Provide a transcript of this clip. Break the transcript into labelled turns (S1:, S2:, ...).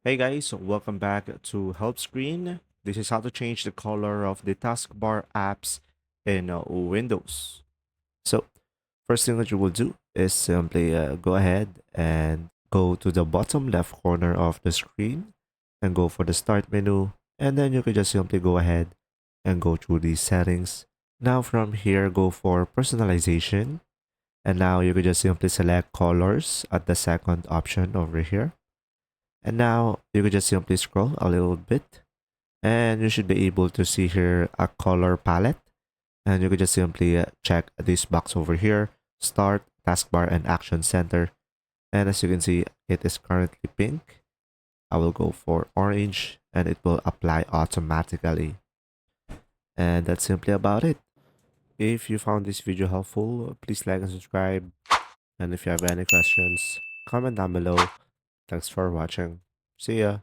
S1: Hey guys, welcome back to Help Screen. This is how to change the color of the taskbar apps in Windows. So, first thing that you will do is simply go ahead and go to the bottom left corner of the screen and go for the start menu. And then you can just simply go ahead and go through the settings. Now from here, go for personalization. And now you can just simply select colors at the second option over here. And now you can just simply scroll a little bit and you should be able to see here a color palette. And you can just simply check this box over here, start, taskbar, and action center. And as you can see, it is currently pink. I will go for orange and it will apply automatically. And that's simply about it. If you found this video helpful, please like and subscribe. And if you have any questions, comment down below. Thanks for watching. See ya.